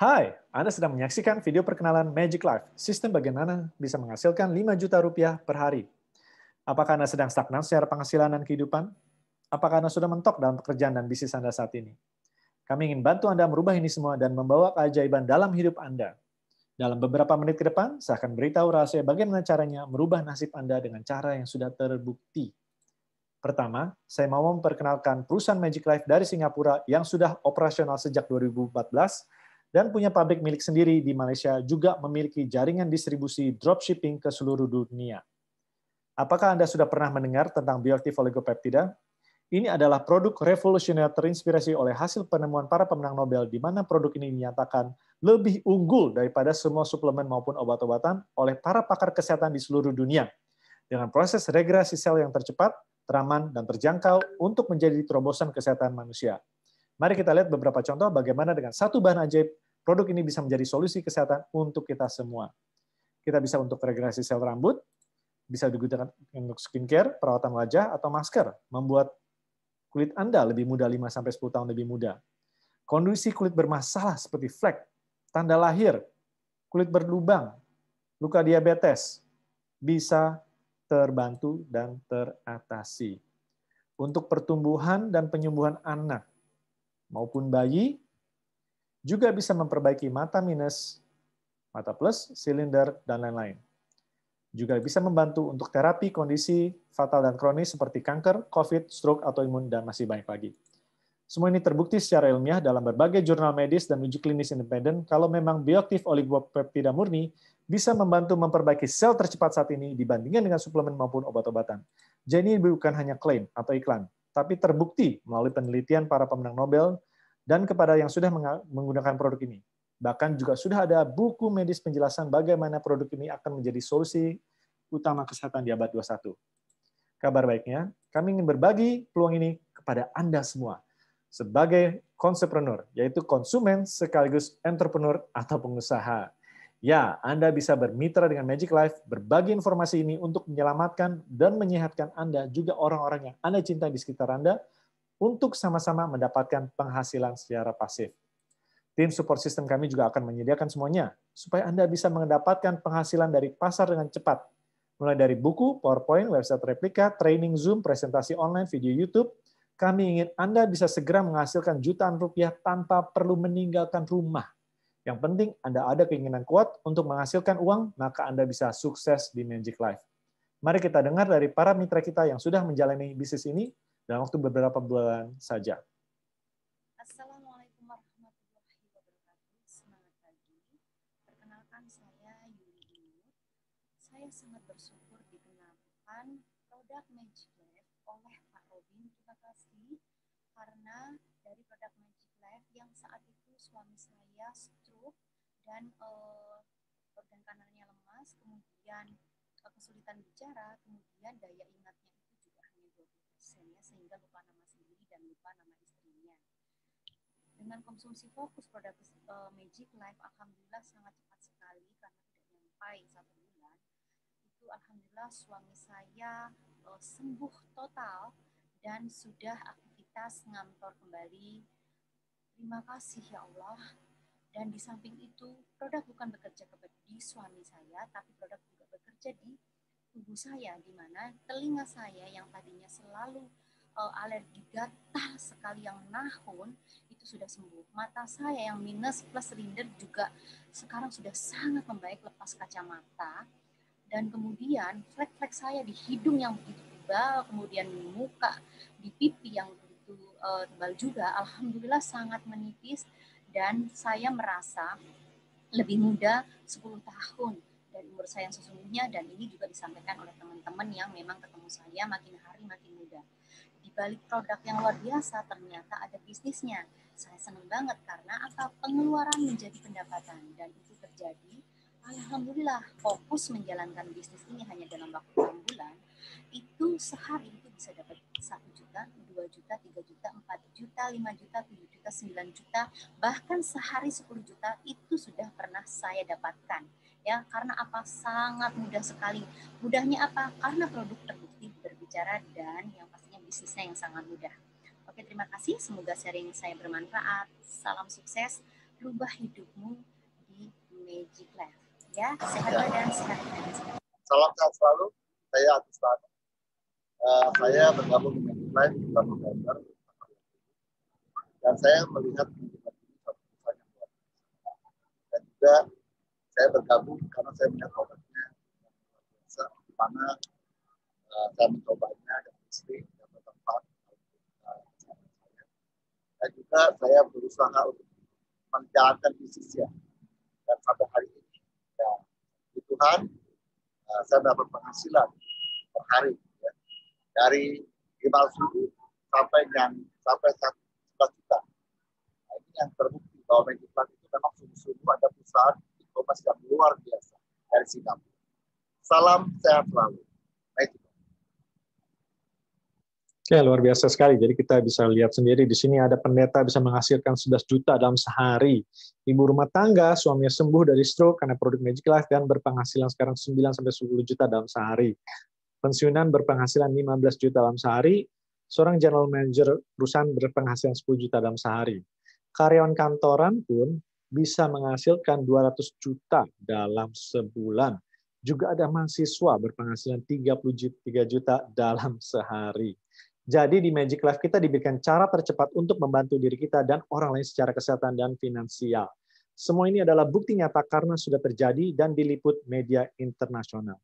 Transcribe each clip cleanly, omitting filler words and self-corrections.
Hai, Anda sedang menyaksikan video perkenalan Magic Life, sistem bagaimana bisa menghasilkan 5 juta rupiah per hari. Apakah Anda sedang stagnan secara penghasilan dan kehidupan? Apakah Anda sudah mentok dalam pekerjaan dan bisnis Anda saat ini? Kami ingin bantu Anda merubah ini semua dan membawa keajaiban dalam hidup Anda. Dalam beberapa menit ke depan, saya akan beritahu rahasia bagaimana caranya merubah nasib Anda dengan cara yang sudah terbukti. Pertama, saya mau memperkenalkan perusahaan Magic Life dari Singapura yang sudah operasional sejak 2014 dan punya pabrik milik sendiri di Malaysia, juga memiliki jaringan distribusi dropshipping ke seluruh dunia. Apakah Anda sudah pernah mendengar tentang bioaktif oligopeptida? Ini adalah produk revolusioner terinspirasi oleh hasil penemuan para pemenang Nobel, di mana produk ini dinyatakan lebih unggul daripada semua suplemen maupun obat-obatan oleh para pakar kesehatan di seluruh dunia. Dengan proses regenerasi sel yang tercepat, teraman, dan terjangkau untuk menjadi terobosan kesehatan manusia. Mari kita lihat beberapa contoh bagaimana dengan satu bahan ajaib, produk ini bisa menjadi solusi kesehatan untuk kita semua. Kita bisa untuk regenerasi sel rambut, bisa digunakan untuk skincare, perawatan wajah, atau masker, membuat kulit Anda lebih muda 5-10 tahun lebih muda. Kondisi kulit bermasalah seperti flek, tanda lahir, kulit berlubang, luka diabetes, bisa terbantu dan teratasi. Untuk pertumbuhan dan penyembuhan anak maupun bayi, juga bisa memperbaiki mata minus, mata plus, silinder, dan lain-lain. Juga bisa membantu untuk terapi kondisi fatal dan kronis seperti kanker, COVID, stroke, autoimun, dan masih banyak lagi. Semua ini terbukti secara ilmiah dalam berbagai jurnal medis dan uji klinis independen kalau memang bioaktif oligopeptida murni bisa membantu memperbaiki sel tercepat saat ini dibandingkan dengan suplemen maupun obat-obatan. Jadi ini bukan hanya klaim atau iklan, tapi terbukti melalui penelitian para pemenang Nobel dan kepada yang sudah menggunakan produk ini. Bahkan juga sudah ada buku medis penjelasan bagaimana produk ini akan menjadi solusi utama kesehatan di abad 21. Kabar baiknya, kami ingin berbagi peluang ini kepada Anda semua sebagai konsepreneur, yaitu konsumen sekaligus entrepreneur atau pengusaha. Ya, Anda bisa bermitra dengan Magic Life, berbagi informasi ini untuk menyelamatkan dan menyehatkan Anda, juga orang-orang yang Anda cintai di sekitar Anda, untuk sama-sama mendapatkan penghasilan secara pasif. Tim support system kami juga akan menyediakan semuanya, supaya Anda bisa mendapatkan penghasilan dari pasar dengan cepat. Mulai dari buku, PowerPoint, website replika, training Zoom, presentasi online, video YouTube, kami ingin Anda bisa segera menghasilkan jutaan rupiah tanpa perlu meninggalkan rumah. Yang penting Anda ada keinginan kuat untuk menghasilkan uang, maka Anda bisa sukses di Magic Life. Mari kita dengar dari para mitra kita yang sudah menjalani bisnis ini dalam waktu beberapa bulan saja. Assalamualaikum warahmatullahi wabarakatuh. Selamat pagi. Perkenalkan saya Yuli Nur. Saya sangat bersyukur dikenalkan produk Magic Life oleh Pak Robin. Terima kasih karena dari produk Magic Life yang saat itu suami saya stroke dan organ kanalnya lemas, kemudian kesulitan bicara, kemudian daya ingatnya itu juga hanya 20% ya, sehingga lupa nama sendiri dan lupa nama istrinya. Dengan konsumsi fokus produk Magic Life, alhamdulillah sangat cepat sekali karena tidak sampai 1 bulan. Itu alhamdulillah suami saya sembuh total dan sudah aktivitas ngantor kembali. Terima kasih ya Allah. Dan di samping itu, produk bukan bekerja di suami saya, tapi produk juga bekerja di tubuh saya, di mana telinga saya yang tadinya selalu alergi gatal sekali yang nahun itu sudah sembuh. Mata saya yang minus plus silinder juga sekarang sudah sangat membaik lepas kacamata. Dan kemudian flek-flek saya di hidung yang begitu tebal, kemudian di muka, di pipi yang begitu tebal juga, alhamdulillah sangat menipis dan saya merasa lebih muda 10 tahun dari umur saya yang sesungguhnya, dan ini juga disampaikan oleh teman-teman yang memang ketemu saya makin hari makin muda. Di balik produk yang luar biasa ternyata ada bisnisnya. Saya senang banget karena apa? Pengeluaran menjadi pendapatan, dan itu terjadi. Alhamdulillah fokus menjalankan bisnis ini hanya dalam waktu 6 bulan. Itu sehari itu bisa dapat 1 juta, 2 juta, 3 juta, 4 juta, 5 juta, 7 juta, 9 juta, bahkan sehari 10 juta itu sudah pernah saya dapatkan. Ya, karena apa? Sangat mudah sekali. Mudahnya apa? Karena produk terbukti berbicara dan yang pastinya bisnisnya yang sangat mudah. Oke, terima kasih. Semoga sharing saya bermanfaat. Salam sukses. rubah hidupmu di Magic Life. Ya, sehat dan sehat. Salam sehat selalu. Saya Agus Tana. Saya bergabung dengan Magic Life di bulan November. Dan saya melihat ini satu perusahaan yang luar biasa. Dan juga saya bergabung karena saya melihat produknya yang luar biasa, di mana saya mencobanya dan istri dan bertempat saya. Dan juga saya berusaha untuk menjalankan bisnisnya. Dan sampai hari ini, ya, di Tuhan, saya dapat penghasilan per hari, ya, dari 5.000 sampai 11 juta. Nah, ini yang terbukti bahwa Magic Life itu memang sungguh-sungguh ada perusahaan e-commerce yang luar biasa dari Singapura. Salam sehat selalu. Magic Life. Oke, luar biasa sekali. Jadi kita bisa lihat sendiri di sini ada pendeta bisa menghasilkan 11 juta dalam sehari. Ibu rumah tangga, suaminya sembuh dari stroke karena produk Magic Life dan berpenghasilan sekarang 9 sampai 10 juta dalam sehari. Pensiunan berpenghasilan 15 juta dalam sehari. Seorang general manager perusahaan berpenghasilan 10 juta dalam sehari. Karyawan kantoran pun bisa menghasilkan 200 juta dalam sebulan. Juga ada mahasiswa berpenghasilan 33 juta dalam sehari. Jadi di Magic Life kita diberikan cara tercepat untuk membantu diri kita dan orang lain secara kesehatan dan finansial. Semua ini adalah bukti nyata karena sudah terjadi dan diliput media internasional.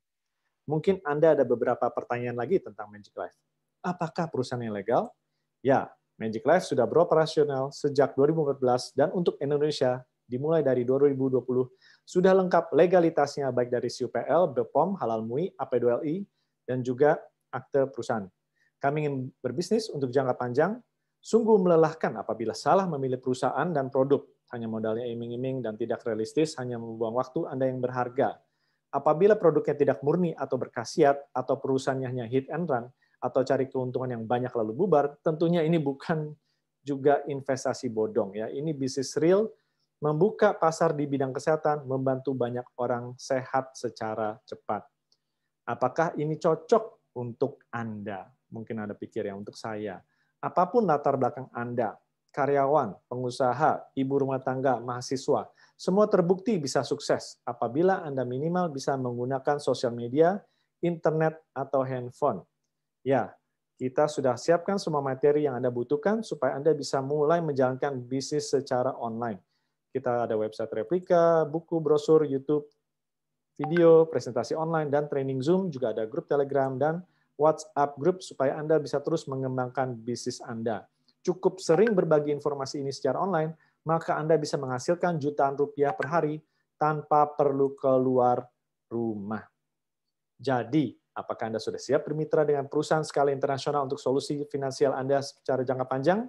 Mungkin Anda ada beberapa pertanyaan lagi tentang Magic Life. Apakah perusahaan yang legal? Ya, Magic Life sudah beroperasional sejak 2014 dan untuk Indonesia dimulai dari 2020 sudah lengkap legalitasnya baik dari SIUPL, BPOM, Halal MUI, AP2LI, dan juga akte perusahaan. Kami ingin berbisnis untuk jangka panjang, sungguh melelahkan apabila salah memilih perusahaan dan produk. Hanya modalnya iming-iming dan tidak realistis, hanya membuang waktu Anda yang berharga. Apabila produknya tidak murni atau berkhasiat, atau perusahaannya hanya hit and run, atau cari keuntungan yang banyak lalu bubar, tentunya ini bukan juga investasi bodong. Ya, ini bisnis real, membuka pasar di bidang kesehatan, membantu banyak orang sehat secara cepat. Apakah ini cocok untuk Anda? Mungkin Anda pikir ya, untuk saya. Apapun latar belakang Anda, karyawan, pengusaha, ibu rumah tangga, mahasiswa, semua terbukti bisa sukses apabila Anda minimal bisa menggunakan sosial media, internet, atau handphone. Ya, kita sudah siapkan semua materi yang Anda butuhkan supaya Anda bisa mulai menjalankan bisnis secara online. Kita ada website replika, buku, brosur, YouTube, video, presentasi online, dan training Zoom, juga ada grup Telegram, dan WhatsApp group supaya Anda bisa terus mengembangkan bisnis Anda. Cukup sering berbagi informasi ini secara online, maka Anda bisa menghasilkan jutaan rupiah per hari tanpa perlu keluar rumah. Jadi, apakah Anda sudah siap bermitra dengan perusahaan skala internasional untuk solusi finansial Anda secara jangka panjang?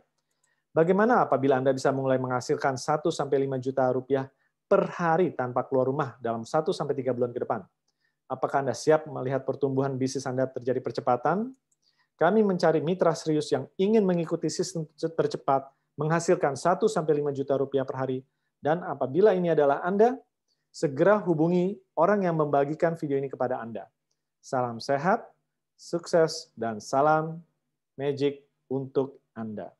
Bagaimana apabila Anda bisa mulai menghasilkan 1-5 juta rupiah per hari tanpa keluar rumah dalam 1-3 bulan ke depan? Apakah Anda siap melihat pertumbuhan bisnis Anda terjadi percepatan? Kami mencari mitra serius yang ingin mengikuti sistem tercepat, menghasilkan 1-5 juta rupiah per hari. Dan apabila ini adalah Anda, segera hubungi orang yang membagikan video ini kepada Anda. Salam sehat, sukses, dan salam magic untuk Anda.